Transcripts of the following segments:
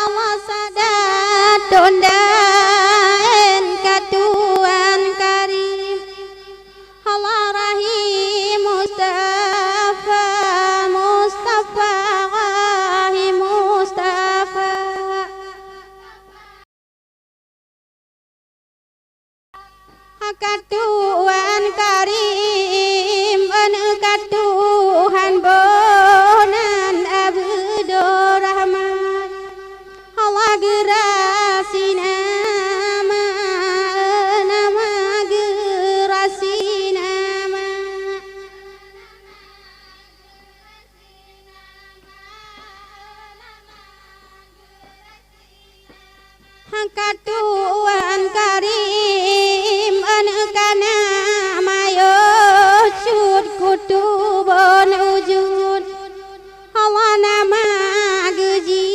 Allah sadatun dan katuan karim Allah rahim Mustafa rahim Mustafa katuan karim katuhan bonan Abdurrahman Allah gerasi nama gerasi nama katuan karim kana mayo sud kutubun wujud Allah nama geji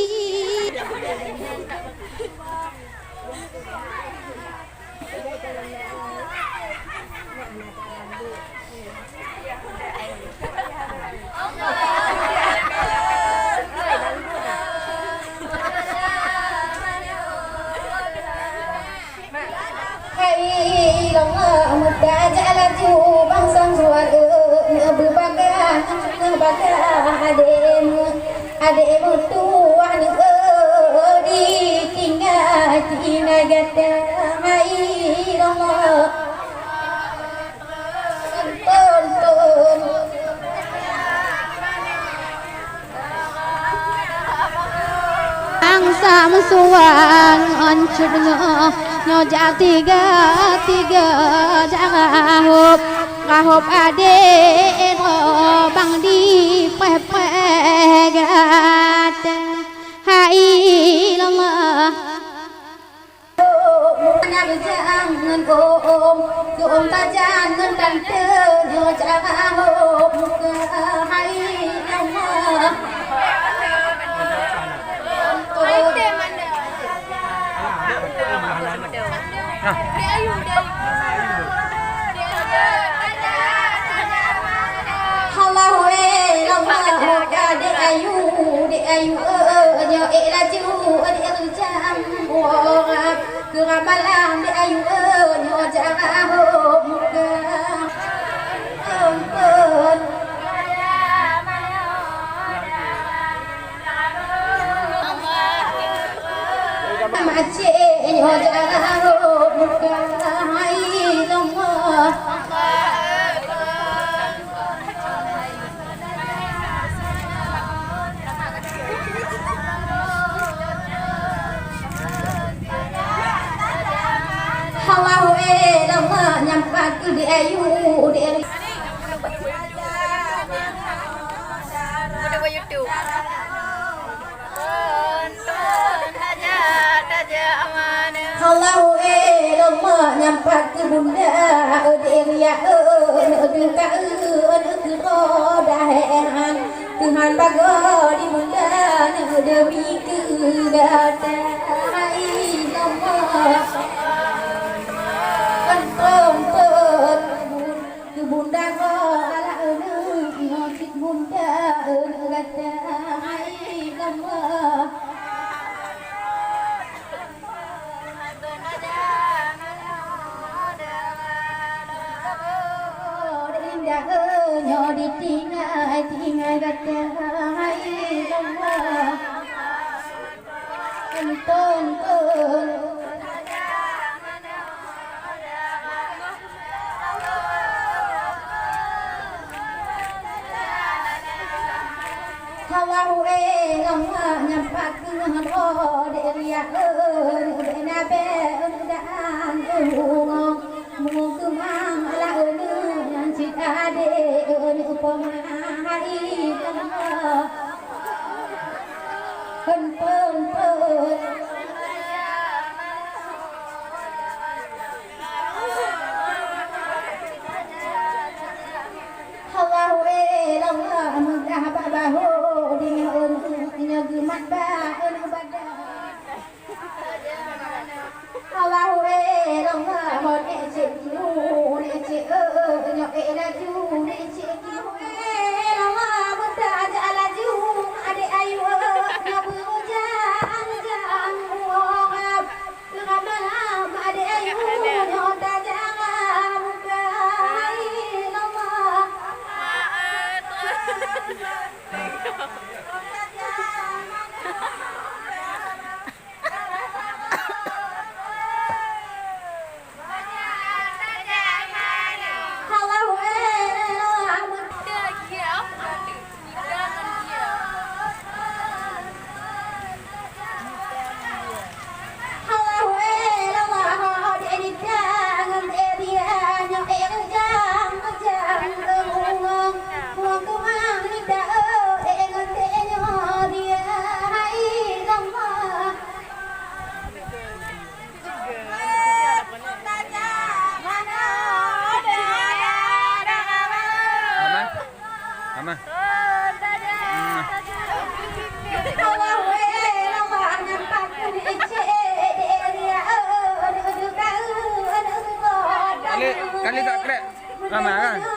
ademu tuah ni di tinggal gata mai Allah tonton angsa musuang ancur nyo tiga jangan rahop ade bang di pepegat hai Allah nak jangan om ta jangan tante nyo jangan hai Allah de ayu nyo elaju de jam orang kerabalan de ayu nyo jangan muka ampun mace nyo jangan muka hai Allah Halau lama nyampak di ayu di udah buat YouTube Halau lama nyampak bunda di ria dekat kerodahan Tuhan bago di bunda demi kedatangan Allah tonton bunda ko ala ngokit bunda gata ai lama nyo di tinggal gata ai lama tonton Halau lama nyampak ngoro de ria de nabe daan mung kumang ala yang cit ade upamai lama hentong Halau lama mudah bahu nya gemat ba badan Halau lama mon ece nu ece nyo laju ece lama mudah aja laju kamera.